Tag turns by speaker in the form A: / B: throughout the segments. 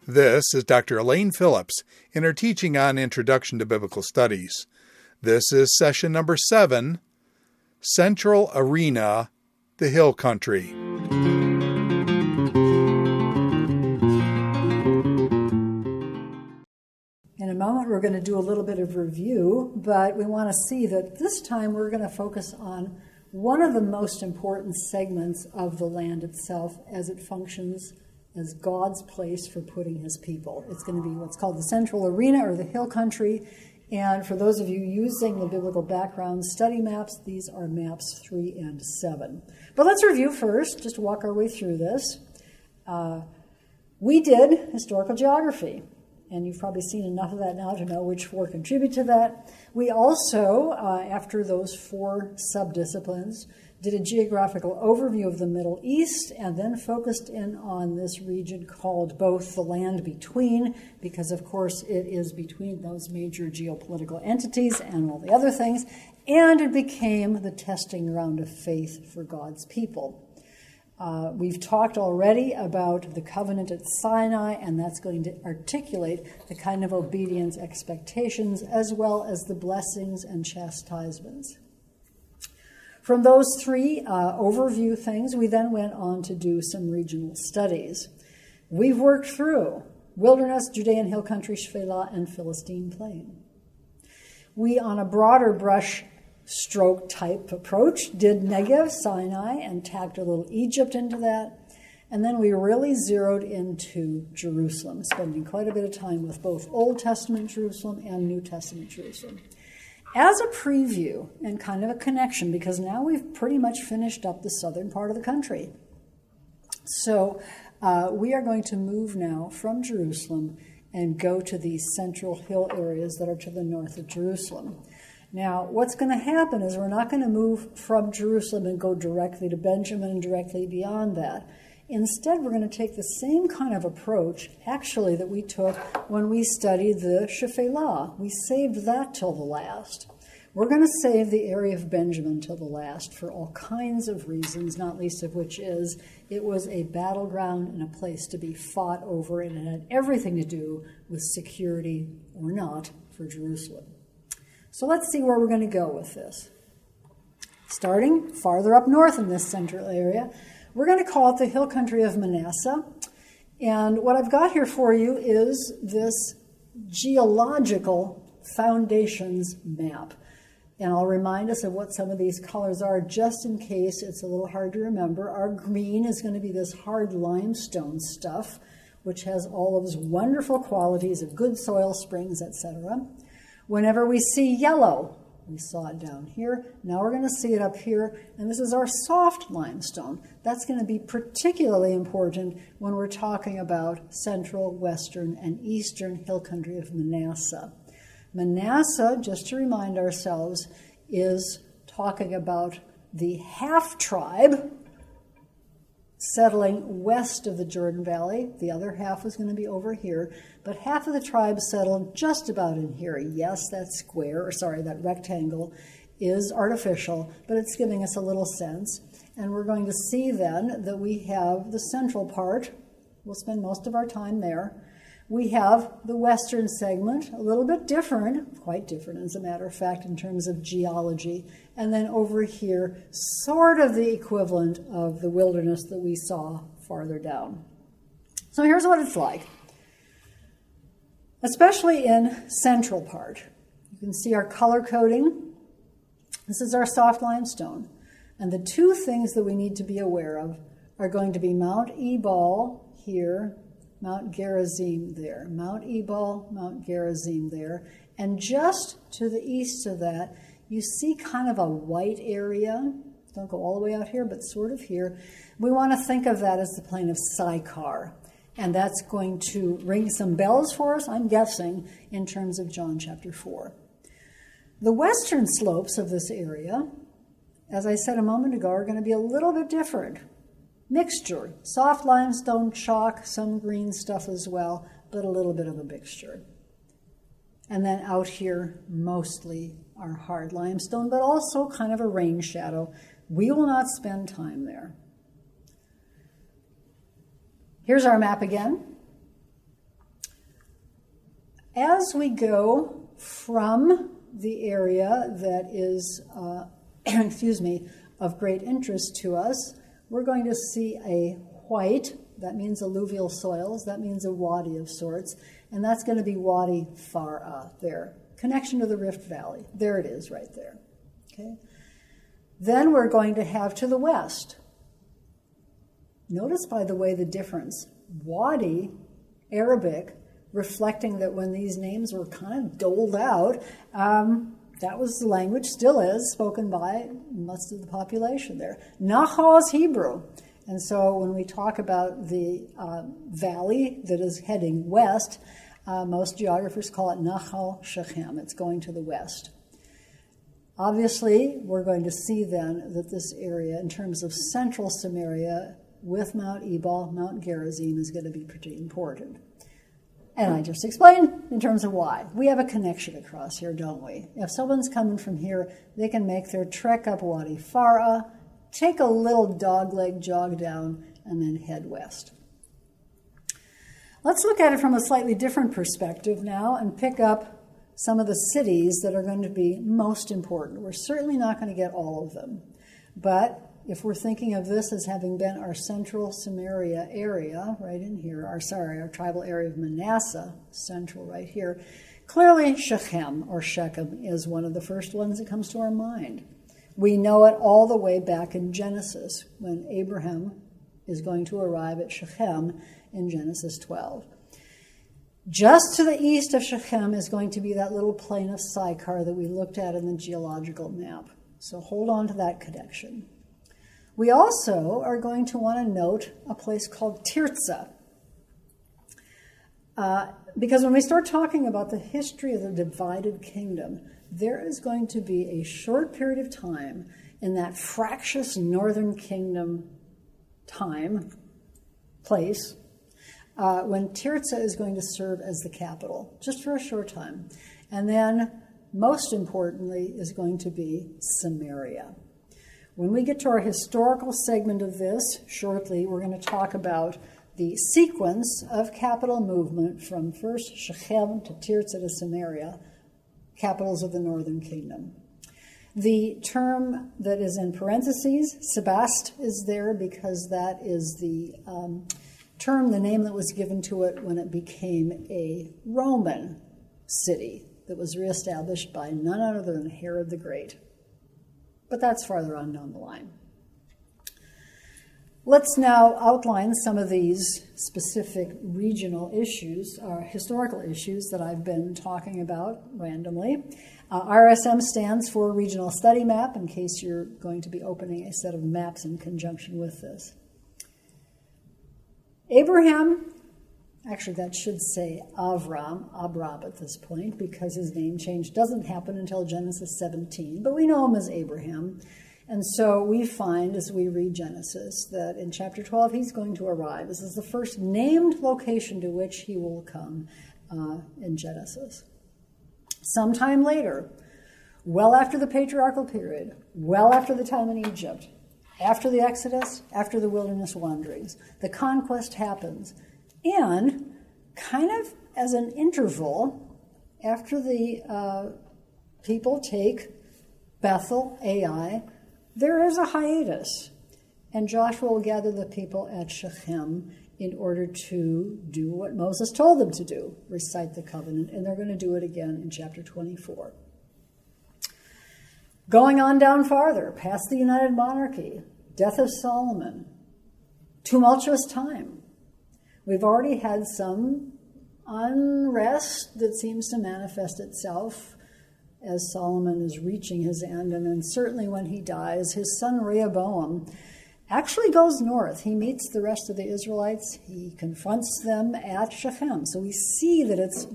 A: This is Dr. Elaine Phillips in her teaching on Introduction to Biblical Studies. This is session number 7, Central Arena, the Hill Country.
B: In a moment, we're going to do a little bit of review, but we want to see that this time we're going to focus on one of the most important segments of the land itself as it functions as God's place for putting his people. It's going to be what's called the Central Arena or the Hill Country. And for those of you using the biblical background study maps, these are maps 3 and 7. But let's review first, just to walk our way through this. We did historical geography, and you've probably seen enough of that now to know which 4 contribute to that. We also, after those 4 subdisciplines, did a geographical overview of the Middle East and then focused in on this region called both the land between, because of course it is between those major geopolitical entities and all the other things, and it became the testing ground of faith for God's people. We've talked already about the covenant at Sinai, and that's going to articulate the kind of obedience expectations as well as the blessings and chastisements. From those 3 overview things, we then went on to do some regional studies. We've worked through wilderness, Judean hill country, Shephelah, and Philistine plain. We, on a broader brush stroke type approach, did Negev, Sinai, and tacked a little Egypt into that. And then we really zeroed into Jerusalem, spending quite a bit of time with both Old Testament Jerusalem and New Testament Jerusalem. As a preview and kind of a connection, because now we've pretty much finished up the southern part of the country. So we are going to move now from Jerusalem and go to these central hill areas that are to the north of Jerusalem. Now, what's going to happen is we're not going to move from Jerusalem and go directly to Benjamin and directly beyond that. Instead, we're going to take the same kind of approach, actually, that we took when we studied the Shephelah. We saved that till the last. We're going to save the area of Benjamin till the last for all kinds of reasons, not least of which is it was a battleground and a place to be fought over, and it had everything to do with security or not for Jerusalem. So let's see where we're going to go with this. Starting farther up north in this central area, we're going to call it the hill country of Manasseh. And what I've got here for you is this geological foundations map. And I'll remind us of what some of these colors are just in case it's a little hard to remember. Our green is going to be this hard limestone stuff, which has all of those wonderful qualities of good soil springs, etc. Whenever we see yellow, we saw it down here. Now we're going to see it up here, and this is our soft limestone. That's going to be particularly important when we're talking about central, western, and eastern hill country of Manasseh. Manasseh, just to remind ourselves, is talking about the half-tribe settling west of the Jordan Valley. The other half is going to be over here, but half of the tribe settled just about in here. Yes, that rectangle is artificial, but it's giving us a little sense. And we're going to see then that we have the central part. We'll spend most of our time there. We have the western segment, a little bit different, quite different as a matter of fact in terms of geology. And then over here, sort of the equivalent of the wilderness that we saw farther down. So here's what it's like. Especially in central part. You can see our color coding. This is our soft limestone. And the 2 things that we need to be aware of are going to be Mount Ebal here, Mount Gerizim there. Mount Ebal, Mount Gerizim there. And just to the east of that, you see kind of a white area. Don't go all the way out here, but sort of here. We want to think of that as the plain of Sychar. And that's going to ring some bells for us, I'm guessing, in terms of John chapter 4. The western slopes of this area, as I said a moment ago, are going to be a little bit different. Mixture, soft limestone, chalk, some green stuff as well, but a little bit of a mixture. And then out here, mostly our hard limestone, but also kind of a rain shadow. We will not spend time there. Here's our map again. As we go from the area that is, of great interest to us, we're going to see a white, that means alluvial soils, that means a wadi of sorts, and that's going to be Wadi Far'a there. Connection to the Rift Valley. There it is right there. Okay. Then we're going to have to the west. Notice, by the way, the difference. Wadi, Arabic, reflecting that when these names were kind of doled out, that was the language, still is, spoken by most of the population there. Nahal is Hebrew. And so when we talk about the valley that is heading west, most geographers call it Nahal Shechem. It's going to the west. Obviously, we're going to see then that this area, in terms of central Samaria, with Mount Ebal, Mount Gerizim, is going to be pretty important. And I just explained in terms of why. We have a connection across here, don't we? If someone's coming from here, they can make their trek up Wadi Far'a, take a little dogleg jog down, and then head west. Let's look at it from a slightly different perspective now and pick up some of the cities that are going to be most important. We're certainly not going to get all of them. But if we're thinking of this as having been our central Samaria area, right in here, our tribal area of Manasseh, central right here, clearly Shechem, or Shechem, is one of the first ones that comes to our mind. We know it all the way back in Genesis, when Abraham is going to arrive at Shechem in Genesis 12. Just to the east of Shechem is going to be that little plain of Sychar that we looked at in the geological map. So hold on to that connection. We also are going to want to note a place called Tirzah. Because when we start talking about the history of the divided kingdom, there is going to be a short period of time in that fractious northern kingdom place, when Tirzah is going to serve as the capital, just for a short time. And then, most importantly, is going to be Samaria. When we get to our historical segment of this shortly, we're going to talk about the sequence of capital movement from first Shechem to Tirzah to Samaria, capitals of the northern kingdom. The term that is in parentheses, Sebast, is there because that is the term, the name that was given to it when it became a Roman city that was reestablished by none other than Herod the Great. But that's farther on down the line. Let's now outline some of these specific regional issues, or historical issues that I've been talking about randomly. RSM stands for Regional Study Map, in case you're going to be opening a set of maps in conjunction with this. Abraham, actually that should say Abram at this point, because his name change doesn't happen until Genesis 17, but we know him as Abraham. And so we find, as we read Genesis, that in chapter 12 he's going to arrive. This is the first named location to which he will come in Genesis. Sometime later, well after the patriarchal period, well after the time in Egypt, after the Exodus, after the wilderness wanderings, the conquest happens. And kind of as an interval, after the people take Bethel, Ai, there is a hiatus. And Joshua will gather the people at Shechem in order to do what Moses told them to do, recite the covenant, and they're going to do it again in chapter 24. Going on down farther, past the United Monarchy, death of Solomon, tumultuous time. We've already had some unrest that seems to manifest itself as Solomon is reaching his end, and then certainly when he dies, his son Rehoboam actually goes north. He meets the rest of the Israelites. He confronts them at Shechem. So we see that it's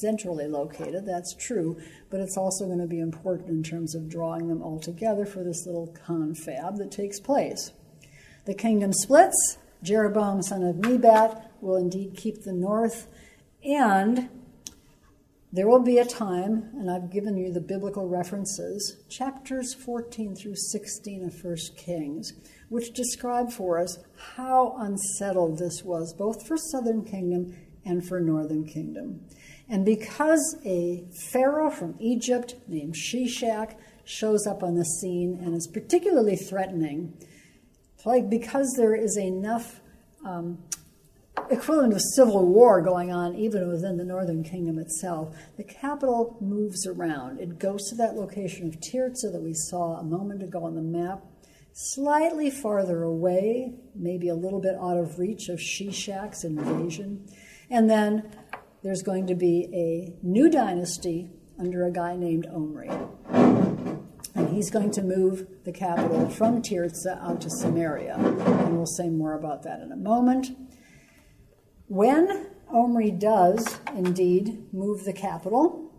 B: centrally located, that's true, but it's also going to be important in terms of drawing them all together for this little confab that takes place. The kingdom splits. Jeroboam, son of Nebat, will indeed keep the north, and There will be a time, and I've given you the biblical references, chapters 14 through 16 of 1 Kings, which describe for us how unsettled this was, both for Southern Kingdom and for Northern Kingdom. And because a pharaoh from Egypt named Shishak shows up on the scene and is particularly threatening, because there is enough equivalent of civil war going on even within the Northern Kingdom itself, the capital moves around. It goes to that location of Tirzah that we saw a moment ago on the map, slightly farther away, maybe a little bit out of reach of Shishak's invasion. And then there's going to be a new dynasty under a guy named Omri. And he's going to move the capital from Tirzah out to Samaria. And we'll say more about that in a moment. When Omri does indeed move the capital,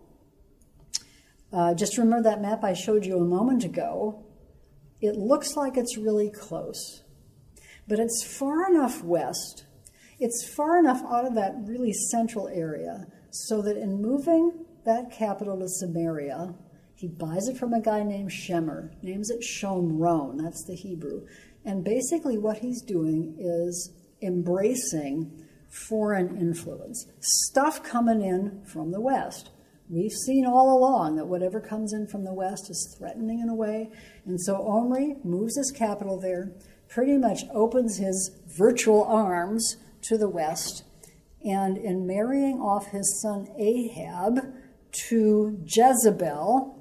B: just remember that map I showed you a moment ago. It looks like it's really close, but it's far enough west. It's far enough out of that really central area so that in moving that capital to Samaria, he buys it from a guy named Shemer, names it Shomron, that's the Hebrew. And basically what he's doing is embracing foreign influence, stuff coming in from the West. We've seen all along that whatever comes in from the West is threatening in a way. And so Omri moves his capital there, pretty much opens his virtual arms to the West, and in marrying off his son Ahab to Jezebel,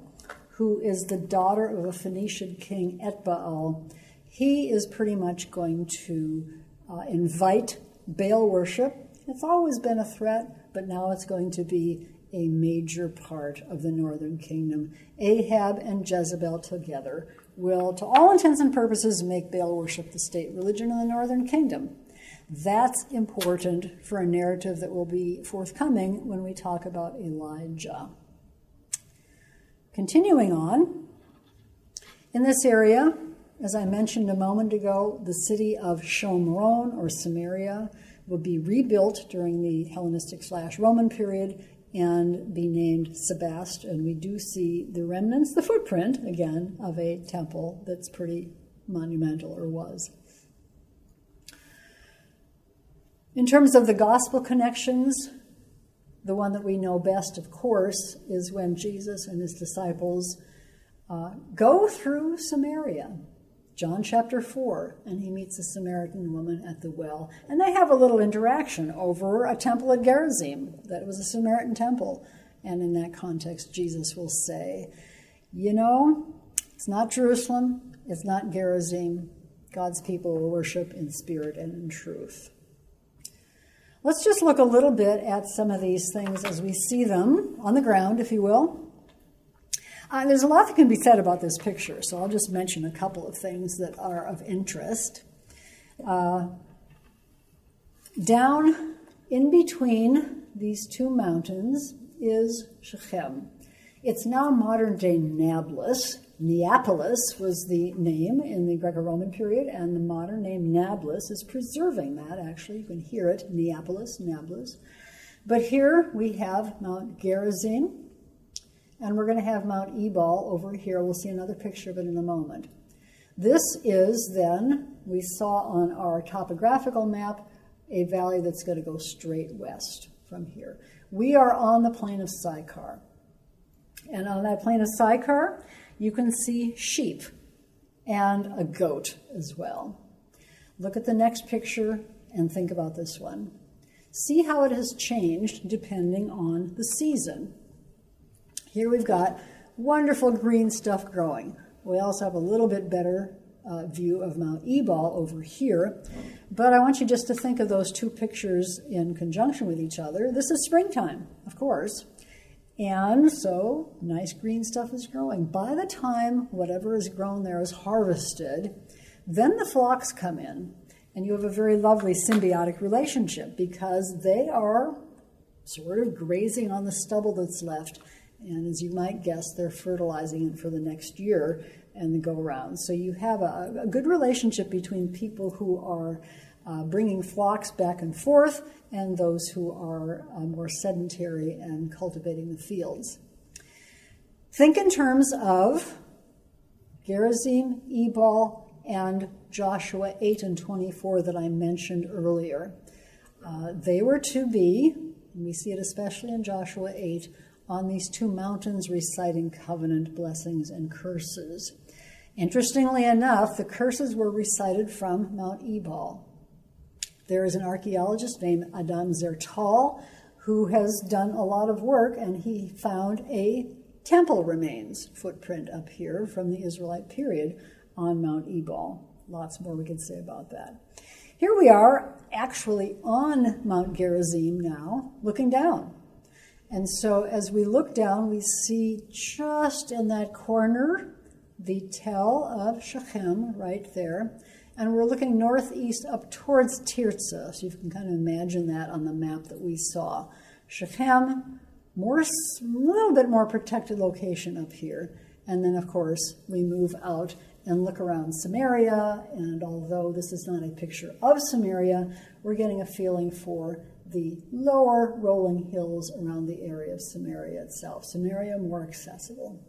B: who is the daughter of a Phoenician king, Etbaal, he is pretty much going to invite Baal worship. It's always been a threat, but now it's going to be a major part of the Northern Kingdom. Ahab and Jezebel together will, to all intents and purposes, make Baal worship the state religion in the Northern Kingdom. That's important for a narrative that will be forthcoming when we talk about Elijah. Continuing on, in this area, as I mentioned a moment ago, the city of Shomron, or Samaria, will be rebuilt during the Hellenistic/Roman period and be named Sebast. And we do see the remnants, the footprint, again, of a temple that's pretty monumental, or was. In terms of the gospel connections, the one that we know best, of course, is when Jesus and his disciples go through Samaria. John chapter 4, and he meets a Samaritan woman at the well. And they have a little interaction over a temple at Gerizim, that was a Samaritan temple. And in that context, Jesus will say, it's not Jerusalem, it's not Gerizim. God's people will worship in spirit and in truth. Let's just look a little bit at some of these things as we see them on the ground, if you will. There's a lot that can be said about this picture, so I'll just mention a couple of things that are of interest. Down in between these two mountains is Shechem. It's now modern-day Nablus. Neapolis was the name in the Greco-Roman period, and the modern name Nablus is preserving that, actually. You can hear it, Neapolis, Nablus. But here we have Mount Gerizim, and we're going to have Mount Ebal over here. We'll see another picture of it in a moment. This is then, we saw on our topographical map, a valley that's going to go straight west from here. We are on the plain of Sychar. And on that plain of Sychar, you can see sheep and a goat as well. Look at the next picture and think about this one. See how it has changed depending on the season. Here we've got wonderful green stuff growing. We also have a little bit better view of Mount Ebal over here. But I want you just to think of those two pictures in conjunction with each other. This is springtime, of course. And so nice green stuff is growing. By the time whatever is grown there is harvested, then the flocks come in. And you have a very lovely symbiotic relationship because they are sort of grazing on the stubble that's left. And as you might guess, they're fertilizing it for the next year and the go-around. So you have a good relationship between people who are bringing flocks back and forth, and those who are more sedentary and cultivating the fields. Think in terms of Gerizim, Ebal, and Joshua 8 and 24 that I mentioned earlier. They were to be, and we see it especially in Joshua 8, on these two mountains reciting covenant blessings and curses. Interestingly enough, the curses were recited from Mount Ebal. There is an archaeologist named Adam Zertal who has done a lot of work, and he found a temple remains footprint up here from the Israelite period on Mount Ebal. Lots more we could say about that. Here we are actually on Mount Gerizim now, looking down. And so as we look down, we see just in that corner the Tell of Shechem right there. And we're looking northeast up towards Tirzah. So you can kind of imagine that on the map that we saw. Shechem, a little bit more protected location up here. And then, of course, we move out and look around Samaria. And although this is not a picture of Samaria, we're getting a feeling for the lower rolling hills around the area of Samaria itself. Samaria more accessible.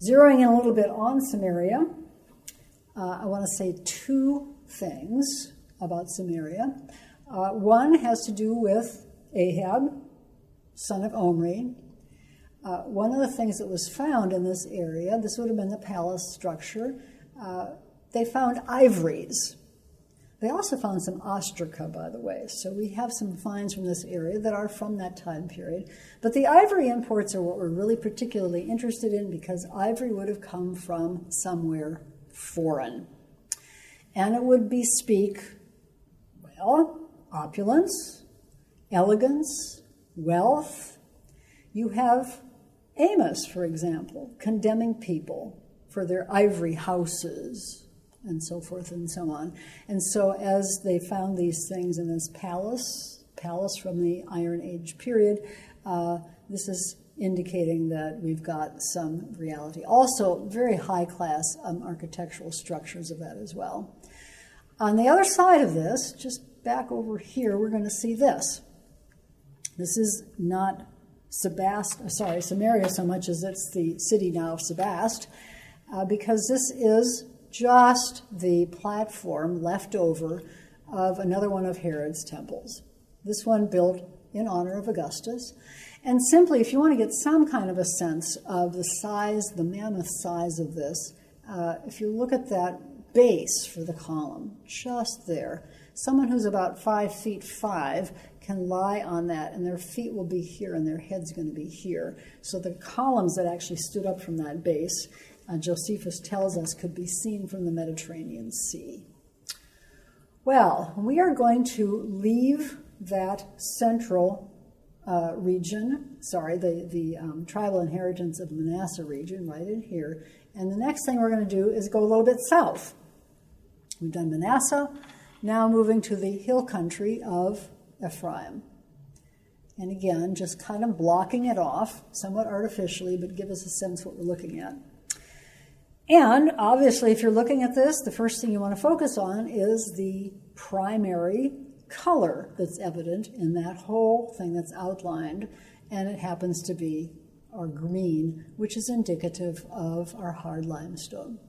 B: Zeroing in a little bit on Samaria, I want to say two things about Samaria. One has to do with Ahab, son of Omri. One of the things that was found in this area, this would have been the palace structure, they found ivories. They also found some ostraca, by the way. So we have some finds from this area that are from that time period. But the ivory imports are what we're really particularly interested in because ivory would have come from somewhere foreign. And it would bespeak, well, opulence, elegance, wealth. You have Amos, for example, condemning people for their ivory houses and so forth and so on. And so as they found these things in this palace from the Iron Age period, this is indicating that we've got some reality. Also, very high-class architectural structures of that as well. On the other side of this, just back over here, we're going to see this. This is not Samaria so much as it's the city now of Sebast, because this is just the platform left over of another one of Herod's temples. This one built in honor of Augustus. And simply, if you want to get some kind of a sense of the size, the mammoth size of this, if you look at that base for the column, just there, someone who's about 5'5" can lie on that, and their feet will be here, and their head's going to be here. So the columns that actually stood up from that base, Josephus tells us, could be seen from the Mediterranean Sea. Well, we are going to leave that central region, the tribal inheritance of the Manasseh region right in here. And the next thing we're going to do is go a little bit south. We've done Manasseh, now moving to the hill country of Ephraim. And again, just kind of blocking it off, somewhat artificially, but give us a sense what we're looking at. And obviously, if you're looking at this, the first thing you want to focus on is the primary color that's evident in that whole thing that's outlined, and it happens to be our green, which is indicative of our hard limestone.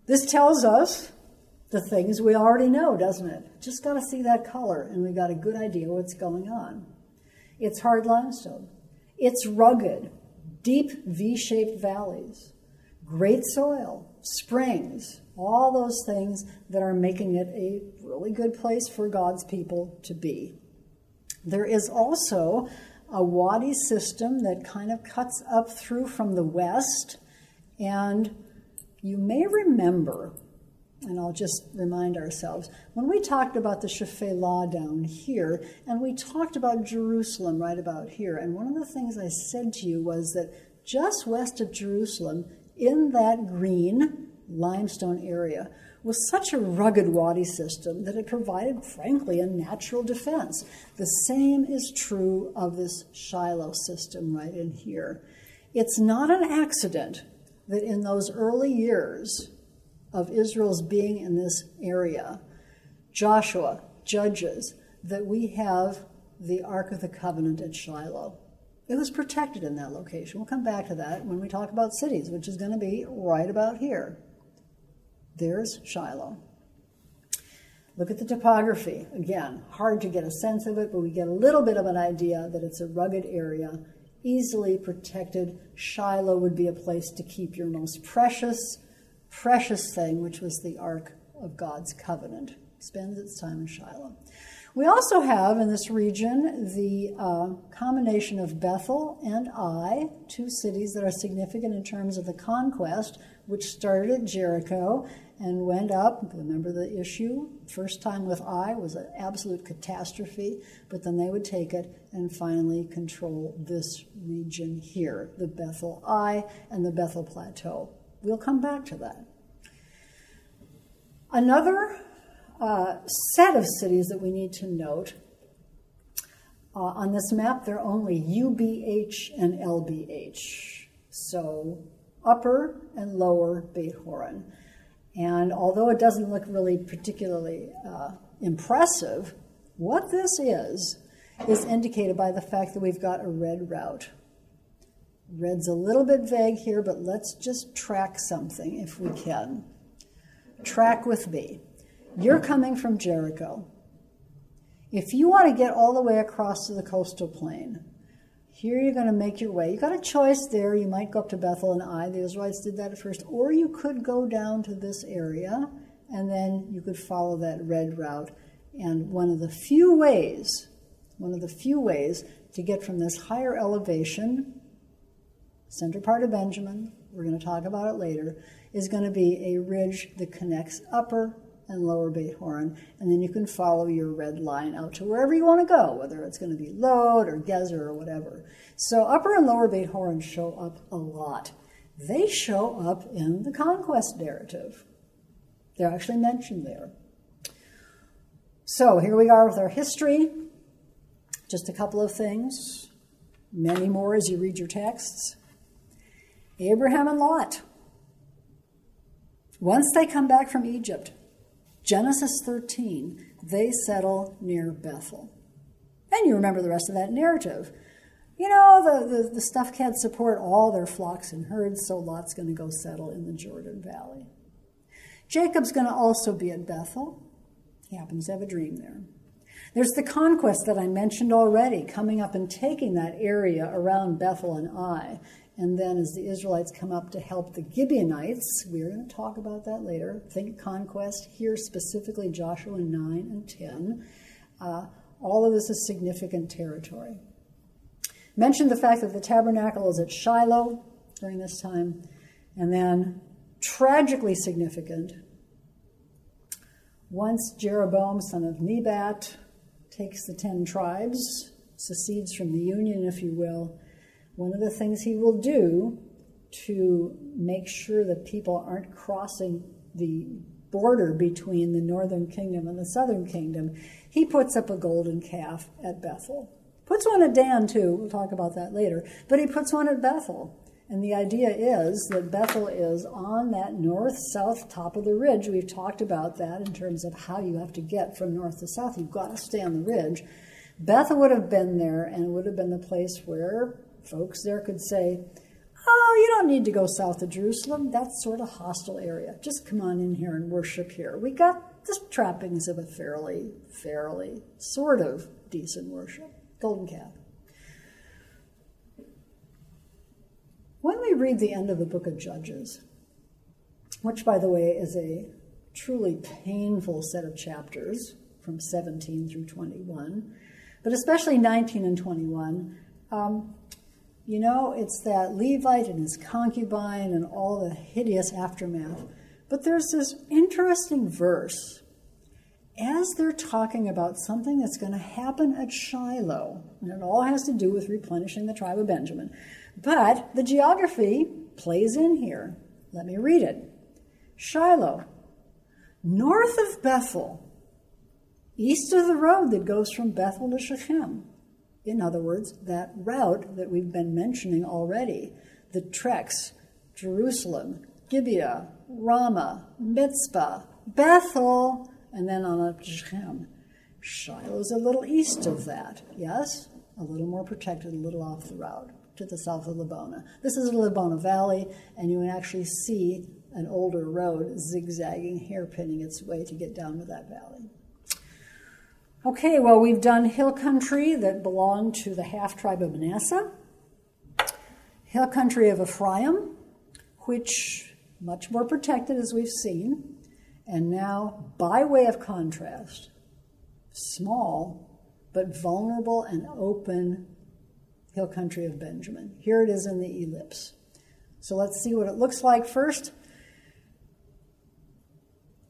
B: This tells us the things we already know, doesn't it? Just got to see that color, and we got a good idea what's going on. It's hard limestone. It's rugged, deep V-shaped valleys, great soil, springs, all those things that are making it a really good place for God's people to be. There is also a wadi system that kind of cuts up through from the west, and you may remember, and I'll just remind ourselves, when we talked about the Shephelah down here, and we talked about Jerusalem right about here, and one of the things I said to you was that just west of Jerusalem, in that green limestone area, was such a rugged wadi system that it provided, frankly, a natural defense. The same is true of this Shiloh system right in here. It's not an accident that in those early years of Israel's being in this area, Joshua, Judges, that we have the Ark of the Covenant at Shiloh. It was protected in that location. We'll come back to that when we talk about cities, which is going to be right about here. There's Shiloh. Look at the topography. Again, hard to get a sense of it, but we get a little bit of an idea that it's a rugged area, easily protected. Shiloh would be a place to keep your most precious thing, which was the Ark of God's Covenant. Spends its time in Shiloh. We also have in this region the combination of Bethel and Ai, two cities that are significant in terms of the conquest, which started at Jericho and went up. Remember the issue? First time with Ai was an absolute catastrophe, but then they would take it and finally control this region here, the Bethel Ai and the Bethel Plateau. We'll come back to that. Another set of cities that we need to note. On this map, they're only UBH and LBH. So Upper and Lower Beit Horon. And although it doesn't look really particularly impressive, what this is indicated by the fact that we've got a red route. Red's a little bit vague here, but let's just track something if we can. Track with me. You're coming from Jericho. If you want to get all the way across to the coastal plain, here you're going to make your way. You've got a choice there. You might go up to Bethel and Ai. The Israelites did that at first. Or you could go down to this area, and then you could follow that red route. And one of the few ways to get from this higher elevation, center part of Benjamin, we're going to talk about it later, is going to be a ridge that connects Upper and Lower Beit Horon, and then you can follow your red line out to wherever you want to go, whether it's going to be Lod or Gezer or whatever. So Upper and Lower Beit Horon show up a lot. They show up in the conquest narrative. They're actually mentioned there. So here we are with our history. Just a couple of things, many more as you read your texts. Abraham and Lot. Once they come back from Egypt, Genesis 13, they settle near Bethel. And you remember the rest of that narrative. You know, the stuff can't support all their flocks and herds, so Lot's going to go settle in the Jordan Valley. Jacob's going to also be at Bethel. He happens to have a dream there. There's the conquest that I mentioned already, coming up and taking that area around Bethel and Ai. And then as the Israelites come up to help the Gibeonites, we're going to talk about that later. Think conquest, here specifically Joshua 9 and 10. All of this is significant territory. Mentioned the fact that the tabernacle is at Shiloh during this time. And then, tragically significant, once Jeroboam, son of Nebat, takes the 10 tribes, secedes from the union, if you will, one of the things he will do to make sure that people aren't crossing the border between the northern kingdom and the southern kingdom, he puts up a golden calf at Bethel. Puts one at Dan, too. We'll talk about that later. But he puts one at Bethel. And the idea is that Bethel is on that north-south top of the ridge. We've talked about that in terms of how you have to get from north to south. You've got to stay on the ridge. Bethel would have been there, and it would have been the place where folks there could say, oh, you don't need to go south of Jerusalem. That's sort of hostile area. Just come on in here and worship here. We got the trappings of a fairly sort of decent worship. Golden calf. When we read the end of the book of Judges, which, by the way, is a truly painful set of chapters from 17 through 21, but especially 19 and 21, it's that Levite and his concubine and all the hideous aftermath. But there's this interesting verse as they're talking about something that's going to happen at Shiloh, and it all has to do with replenishing the tribe of Benjamin. But the geography plays in here. Let me read it. Shiloh, north of Bethel, east of the road that goes from Bethel to Shechem. In other words, that route that we've been mentioning already, that treks Jerusalem, Gibeah, Ramah, Mitzpah, Bethel, and then on up to Shechem. Shiloh's a little east of that, yes? A little more protected, a little off the route, to the south of Lebona. This is the Lebona Valley, and you can actually see an older road zigzagging, hairpinning its way to get down to that valley. Okay, well, we've done hill country that belonged to the half-tribe of Manasseh, hill country of Ephraim, which much more protected, as we've seen, and now, by way of contrast, small but vulnerable and open hill country of Benjamin. Here it is in the ellipse. So let's see what it looks like first.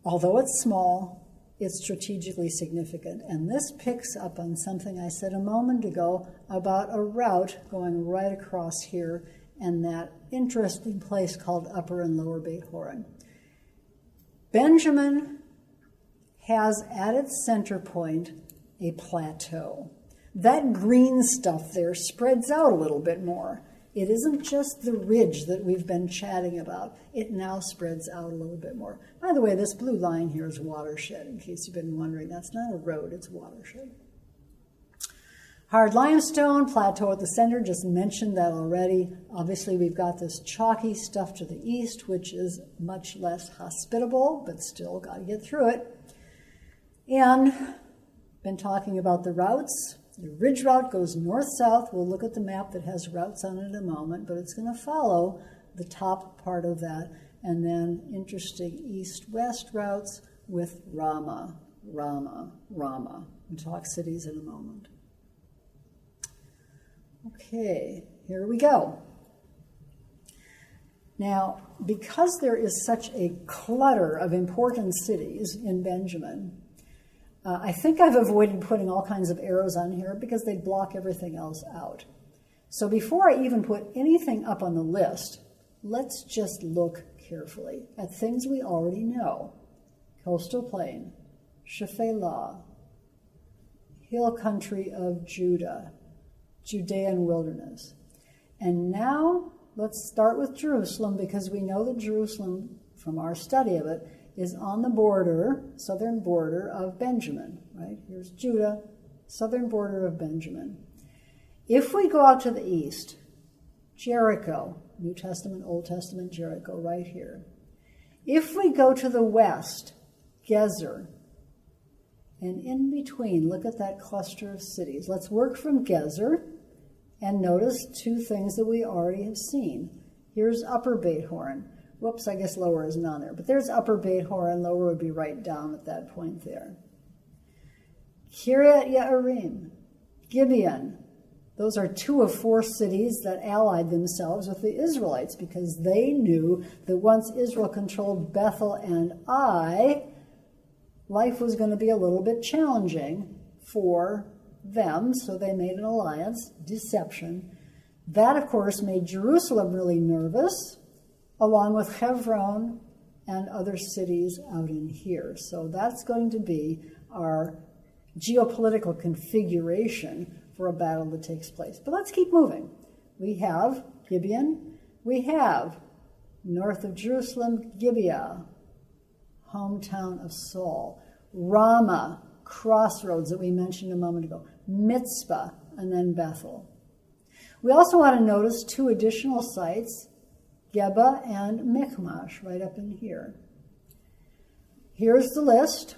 B: Although it's small, it's strategically significant. And this picks up on something I said a moment ago about a route going right across here and that interesting place called Upper and Lower Beit Horon. Benjamin has at its center point a plateau. That green stuff there spreads out a little bit more. It isn't just the ridge that we've been chatting about. It now spreads out a little bit more. By the way, this blue line here is watershed, in case you've been wondering. That's not a road, it's watershed. Hard limestone, plateau at the center, just mentioned that already. Obviously, we've got this chalky stuff to the east, which is much less hospitable, but still got to get through it. And been talking about the routes. The ridge route goes north-south. We'll look at the map that has routes on it in a moment, but it's going to follow the top part of that, and then interesting east-west routes with Ramah. We'll talk cities in a moment. Okay, here we go. Now, because there is such a clutter of important cities in Benjamin, I think I've avoided putting all kinds of arrows on here because they block everything else out. So before I even put anything up on the list, let's just look carefully at things we already know. Coastal plain, Shephelah, hill country of Judah, Judean wilderness. And now let's start with Jerusalem, because we know that Jerusalem, from our study of it, is on the border, southern border of Benjamin, right? Here's Judah, southern border of Benjamin. If we go out to the east, Jericho, New Testament, Old Testament, Jericho, right here. If we go to the west, Gezer, and in between, look at that cluster of cities. Let's work from Gezer and notice two things that we already have seen. Here's Upper Beit Horon. Whoops, I guess lower isn't on there. But there's Upper Beit Horon. Lower would be right down at that point there. Kiryat Yearim, Gibeon. Those are two of four cities that allied themselves with the Israelites because they knew that once Israel controlled Bethel and Ai, life was going to be a little bit challenging for them, so they made an alliance, deception. That, of course, made Jerusalem really nervous, along with Hebron and other cities out in here. So that's going to be our geopolitical configuration for a battle that takes place. But let's keep moving. We have Gibeon. We have north of Jerusalem, Gibeah, hometown of Saul. Ramah, crossroads that we mentioned a moment ago. Mitzpah, and then Bethel. We also want to notice two additional sites, Geba and Michmash, right up in here. Here's the list.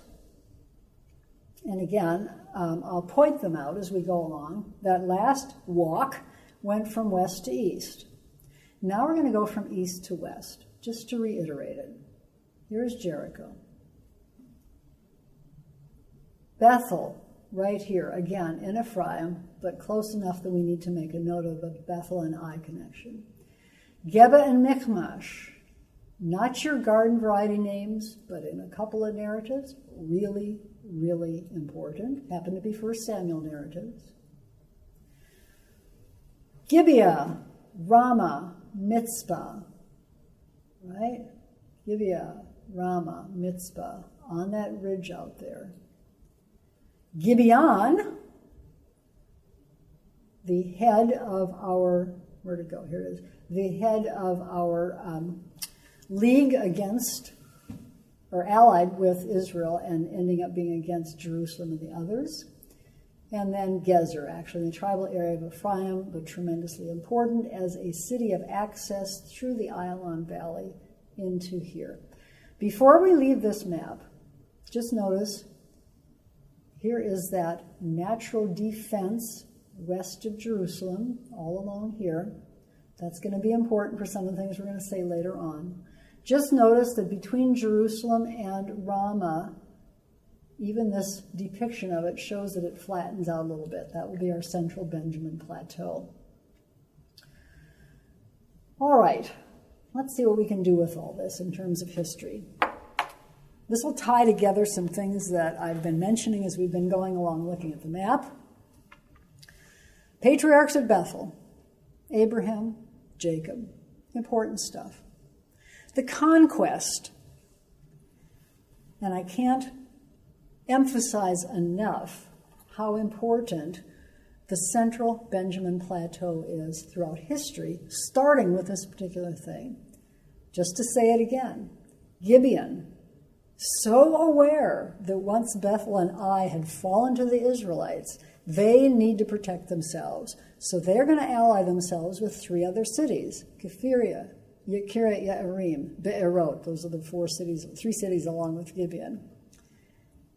B: And again, I'll point them out as we go along. That last walk went from west to east. Now we're going to go from east to west, just to reiterate it. Here's Jericho. Bethel, right here, again, in Ephraim, but close enough that we need to make a note of a Bethel and Ai connection. Geba and Michmash, not your garden variety names, but in a couple of narratives, really, really important. Happen to be 1 Samuel narratives. Gibeah, Ramah, Mitzpah, right? Gibeah, Ramah, Mitzpah, on that ridge out there. Gibeon, the head of our, where'd it go? Here it is. The head of our league against or allied with Israel and ending up being against Jerusalem and the others. And then Gezer, actually, the tribal area of Ephraim, but tremendously important as a city of access through the Ayalon Valley into here. Before we leave this map, just notice here is that natural defense west of Jerusalem, all along here. That's going to be important for some of the things we're going to say later on. Just notice that between Jerusalem and Ramah, even this depiction of it shows that it flattens out a little bit. That will be our central Benjamin Plateau. All right, let's see what we can do with all this in terms of history. This will tie together some things that I've been mentioning as we've been going along looking at the map. Patriarchs at Bethel, Abraham, Jacob, important stuff. The conquest, and I can't emphasize enough how important the central Benjamin Plateau is throughout history, starting with this particular thing. Just to say it again, Gibeon, so aware that once Bethel and Ai had fallen to the Israelites, they need to protect themselves. So they're going to ally themselves with 3 other cities, Kephirah, Kiryat Yearim, Be'erot. Those are the 3 cities along with Gibeon.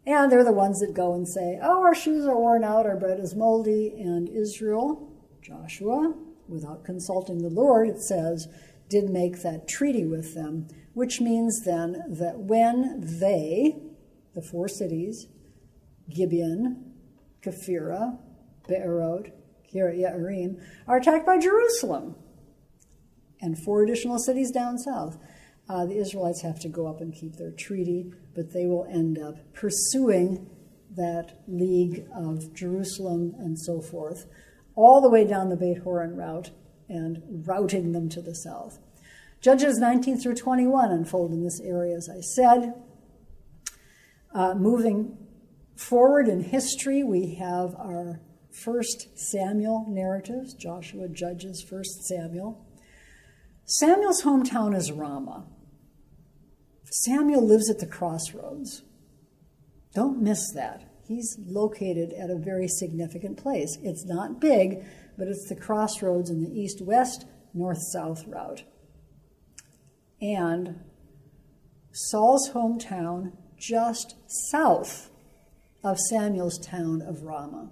B: And they're the ones that go and say, oh, our shoes are worn out, our bread is moldy. And Israel, Joshua, without consulting the Lord, it says, did make that treaty with them, which means then that when they, the 4 cities, Gibeon, Kephirah, Be'erot, Kiryat Yearim, are attacked by Jerusalem and 4 additional cities down south, the Israelites have to go up and keep their treaty, but they will end up pursuing that league of Jerusalem and so forth, all the way down the Beit Horon route and routing them to the south. Judges 19 through 21 unfold in this area, as I said. Moving forward in history, we have our 1 Samuel narratives, Joshua, Judges, 1 Samuel. Samuel's hometown is Ramah. Samuel lives at the crossroads. Don't miss that. He's located at a very significant place. It's not big, but it's the crossroads in the east-west, north-south route. And Saul's hometown just south of Samuel's town of Ramah.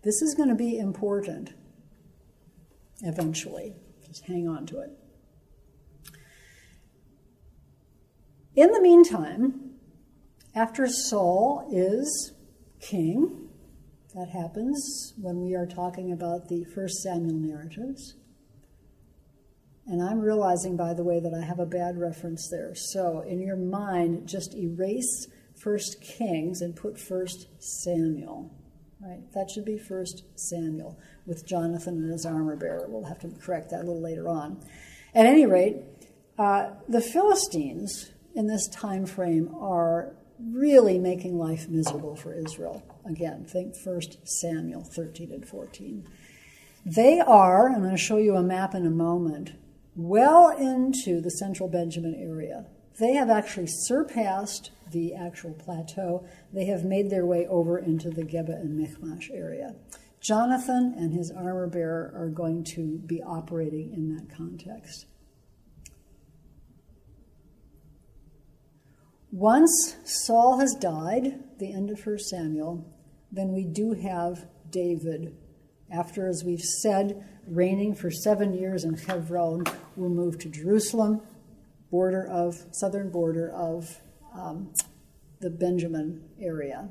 B: This is going to be important eventually. Just hang on to it. In the meantime, after Saul is king, that happens when we are talking about the 1 Samuel narratives. And I'm realizing, by the way, that I have a bad reference there. So in your mind, just erase 1 Kings and put 1 Samuel. Right? That should be 1 Samuel with Jonathan and his armor bearer. We'll have to correct that a little later on. At any rate, the Philistines in this time frame are really making life miserable for Israel. Again, think 1 Samuel 13 and 14. They are, I'm going to show you a map in a moment, well into the central Benjamin area. They have actually surpassed the actual plateau. They have made their way over into the Geba and Michmash area. Jonathan and his armor bearer are going to be operating in that context. Once Saul has died, the end of 1 Samuel, then we do have David. After, as we've said, reigning for 7 years in Hebron, will move to Jerusalem, southern border of the Benjamin area.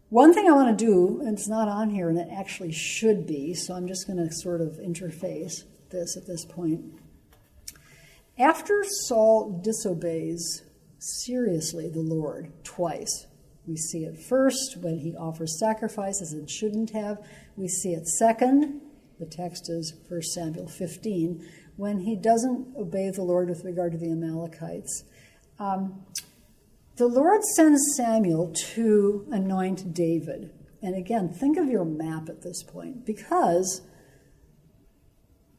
B: One thing I want to do, and it's not on here, and it actually should be, so I'm just going to sort of interface this at this point. After Saul disobeys seriously the Lord twice, we see it first when he offers sacrifices and shouldn't have. We see it second, the text is 1 Samuel 15, when he doesn't obey the Lord with regard to the Amalekites. The Lord sends Samuel to anoint David. And again, think of your map at this point, because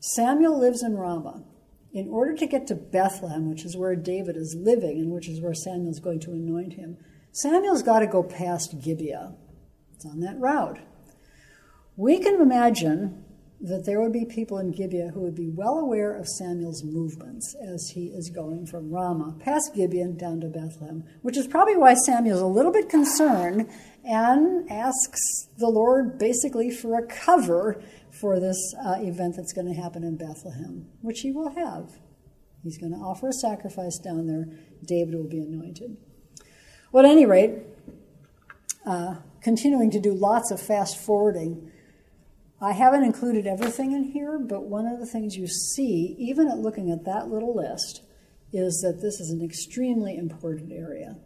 B: Samuel lives in Ramah. in order to get to Bethlehem, which is where David is living and which is where Samuel's going to anoint him, Samuel's got to go past Gibeah. It's on that route. We can imagine that there would be people in Gibeah who would be well aware of Samuel's movements as he is going from Ramah past Gibeah down to Bethlehem, which is probably why Samuel's a little bit concerned and asks the Lord basically for a cover for this event that's going to happen in Bethlehem, which he will have. He's going to offer a sacrifice down there. David will be anointed. Well, at any rate, continuing to do lots of fast forwarding, I haven't included everything in here, but one of the things you see, even at looking at that little list, is that this is an extremely important area.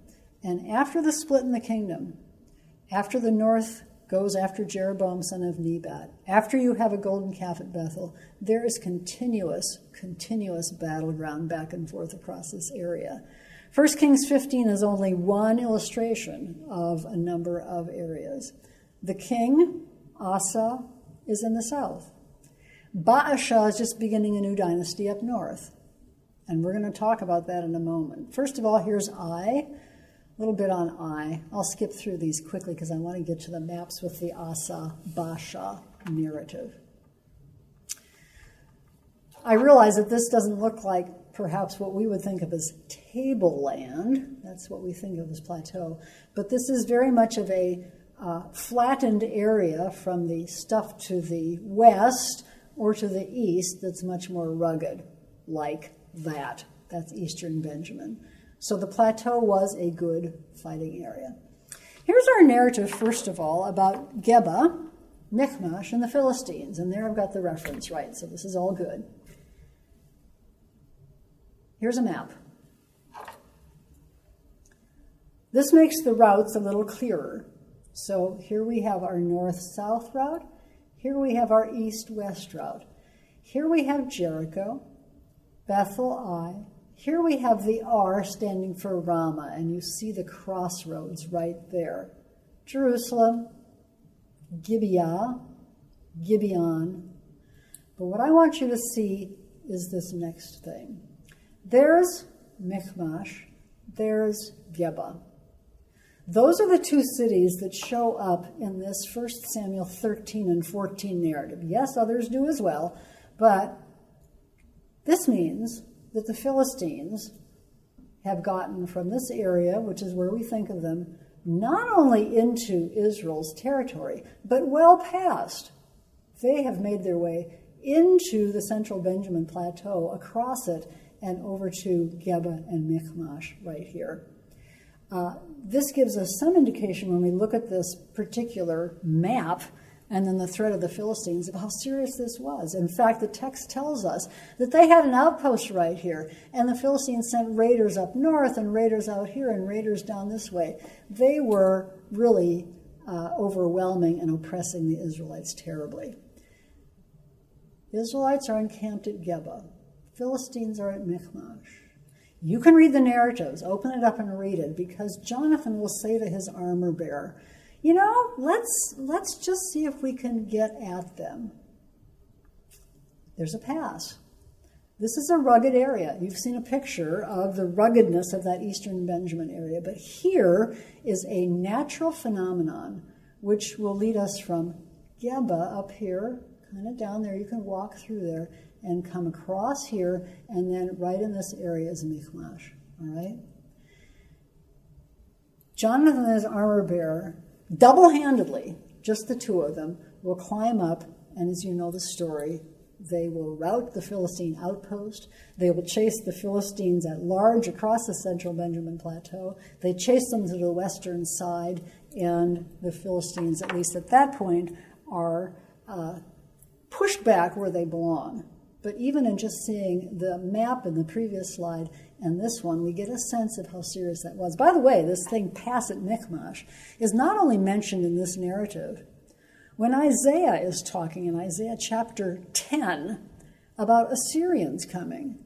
B: And after the split in the kingdom, after the north goes after Jeroboam, son of Nebat, after you have a golden calf at Bethel, there is continuous battleground back and forth across this area. 1 Kings 15 is only one illustration of a number of areas. The king, Asa, is in the south. Baasha is just beginning a new dynasty up north. And we're going to talk about that in a moment. First of all, here's Ai. A little bit on Ai. I'll skip through these quickly because I want to get to the maps with the Asa-Baasha narrative. I realize that this doesn't look like perhaps what we would think of as tableland. That's what we think of as plateau. But this is very much of a flattened area from the stuff to the west or to the east that's much more rugged, like that. That's eastern Benjamin. So the plateau was a good fighting area. Here's our narrative, first of all, about Geba, Michmash, and the Philistines. And there I've got the reference right, so this is all good. Here's a map. This makes the routes a little clearer. So here we have our north-south route. Here we have our east-west route. Here we have Jericho, Bethel-Ai. Here we have the R standing for Ramah, and you see the crossroads right there. Jerusalem, Gibeah, Gibeon. But what I want you to see is this next thing. There's Michmash, there's Geba. Those are the two cities that show up in this 1 Samuel 13 and 14 narrative. Yes, others do as well, but this means that the Philistines have gotten from this area, which is where we think of them, not only into Israel's territory, but well past. They have made their way into the central Benjamin Plateau, across it, and over to Geba and Michmash right here. This gives us some indication when we look at this particular map and then the threat of the Philistines of how serious this was. In fact, the text tells us that they had an outpost right here, and the Philistines sent raiders up north and raiders out here and raiders down this way. They were really overwhelming and oppressing the Israelites terribly. The Israelites are encamped at Geba. Philistines are at Michmash. You can read the narratives, open it up and read it, because Jonathan will say to his armor bearer, you know, let's just see if we can get at them. There's a pass. This is a rugged area. You've seen a picture of the ruggedness of that eastern Benjamin area, but here is a natural phenomenon which will lead us from Geba up here, kind of down there, you can walk through there, and come across here, and then right in this area is Michmash, all right? Jonathan and his armor bearer, double-handedly, just the two of them, will climb up, and as you know the story, they will rout the Philistine outpost. They will chase the Philistines at large across the central Benjamin Plateau. They chase them to the western side, and the Philistines, at least at that point, are pushed back where they belong. But even in just seeing the map in the previous slide and this one, we get a sense of how serious that was. By the way, this thing, pass at Michmash, is not only mentioned in this narrative. When Isaiah is talking in Isaiah chapter 10 about Assyrians coming,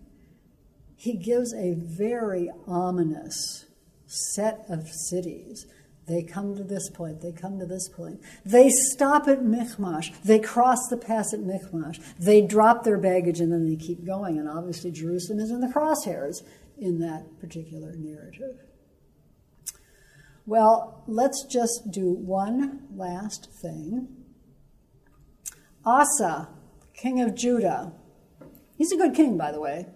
B: he gives a very ominous set of cities They come to this point. They come to this point. They stop at Michmash. They cross the pass at Michmash. They drop their baggage and then they keep going. And obviously Jerusalem is in the crosshairs in that particular narrative. Well, let's just do one last thing. Asa, king of Judah. He's a good king, by the way.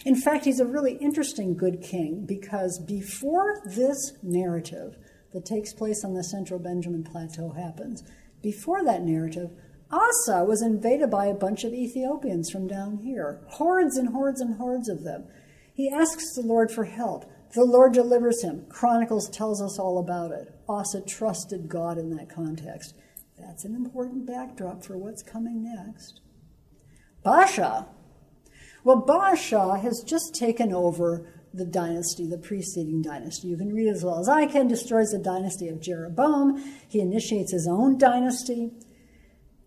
B: In fact, he's a really interesting good king because before this narrative that takes place on the central Benjamin Plateau happens, before that narrative, Asa was invaded by a bunch of Ethiopians from down here, hordes and hordes and hordes of them. He asks the Lord for help. The Lord delivers him. Chronicles tells us all about it. Asa trusted God in that context. That's an important backdrop for what's coming next. Baasha. Well, Baasha has just taken over the dynasty, the preceding dynasty. You can read it as well as I can. Destroys the dynasty of Jeroboam. He initiates his own dynasty.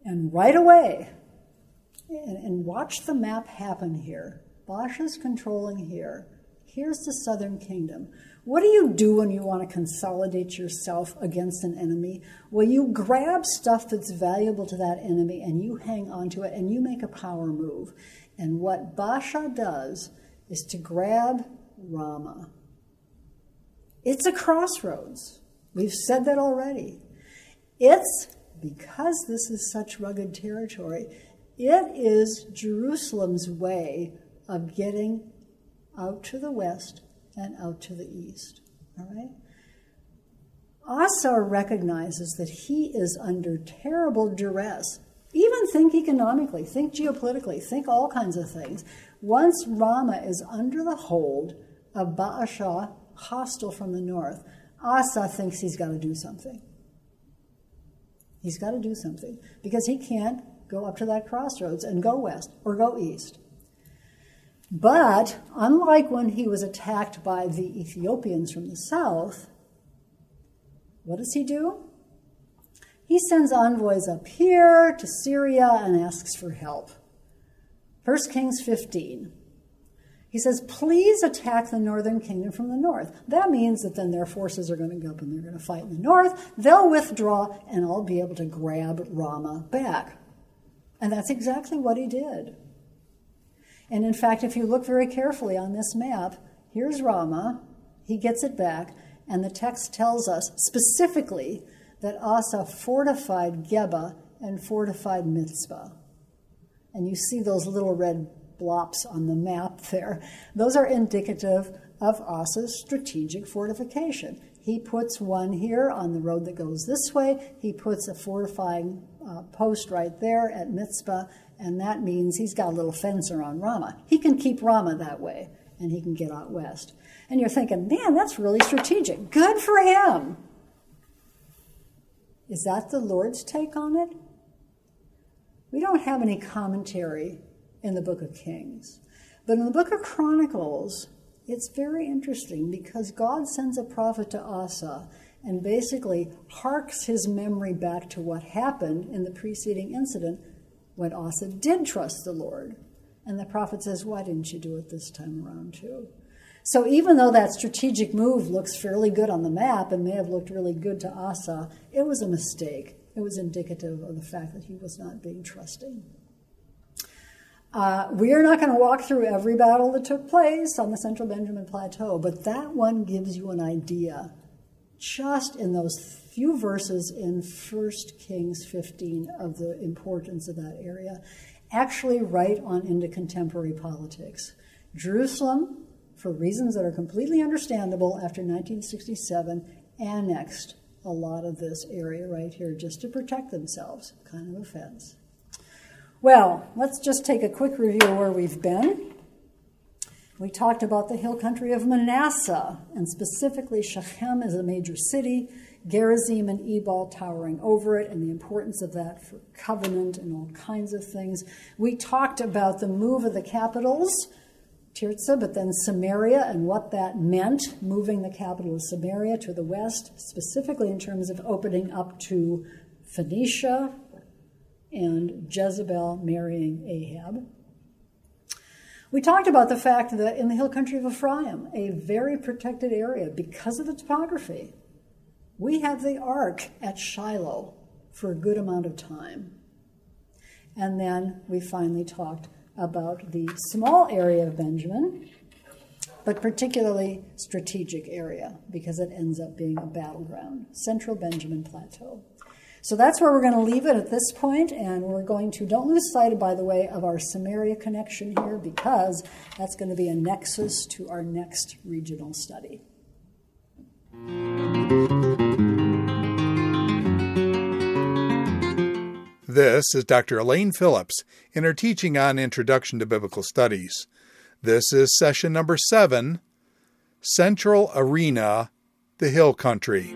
B: And right away, and watch the map happen here. Baasha's controlling here. Here's the southern kingdom. What do you do when you want to consolidate yourself against an enemy? Well, you grab stuff that's valuable to that enemy and you hang on to it and you make a power move. And what Baasha does is to grab Ramah. It's a crossroads. We've said that already. It's, because this is such rugged territory, it is Jerusalem's way of getting out to the west and out to the east. All right? Asa recognizes that he is under terrible duress. Even think economically, think geopolitically, think all kinds of things. Once Ramah is under the hold of Baasha, hostile from the north, Asa thinks he's got to do something. He's got to do something because he can't go up to that crossroads and go west or go east. But unlike when he was attacked by the Ethiopians from the south, what does he do? He sends envoys up here to Syria and asks for help. 1 Kings 15. He says, please attack the northern kingdom from the north. That means that then their forces are going to go up and they're going to fight in the north. They'll withdraw and I'll be able to grab Ramah back. And that's exactly what he did. And in fact, if you look very carefully on this map, here's Ramah. He gets it back. And the text tells us specifically that Asa fortified Geba and fortified Mizpah. And you see those little red blops on the map there. Those are indicative of Asa's strategic fortification. He puts one here on the road that goes this way. He puts a fortifying post right there at Mizpah, and that means he's got a little fence around Ramah. He can keep Ramah that way, and he can get out west. And you're thinking, man, that's really strategic. Good for him. Is that the Lord's take on it? We don't have any commentary in the book of Kings. But in the book of Chronicles, it's very interesting because God sends a prophet to Asa and basically harks his memory back to what happened in the preceding incident when Asa did trust the Lord. And the prophet says, why didn't you do it this time around too? So even though that strategic move looks fairly good on the map and may have looked really good to Asa, it was a mistake. It was indicative of the fact that he was not being trusting. We are not going to walk through every battle that took place on the central Benjamin Plateau, but that one gives you an idea just in those few verses in 1 Kings 15 of the importance of that area, actually right on into contemporary politics. Jerusalem, for reasons that are completely understandable after 1967, annexed a lot of this area right here just to protect themselves. Kind of a fence. Well, let's just take a quick review of where we've been. We talked about the hill country of Manasseh, and specifically Shechem is a major city, Gerizim and Ebal towering over it, and the importance of that for covenant and all kinds of things. We talked about the move of the capitals, Tirzah, but then Samaria, and what that meant, moving the capital of Samaria to the west, specifically in terms of opening up to Phoenicia and Jezebel marrying Ahab. We talked about the fact that in the hill country of Ephraim, a very protected area because of the topography, We have the ark at Shiloh for a good amount of time. And then we finally talked about the small area of Benjamin, but particularly strategic area, because it ends up being a battleground, Central Benjamin Plateau. So that's where we're going to leave it at this point, and we're going to, don't lose sight, by the way, of our Samaria connection here, because that's going to be a nexus to our next regional study.
A: This is Dr. Elaine Phillips in her teaching on Introduction to Biblical Studies. This is session number 7, Central Arena, the Hill Country.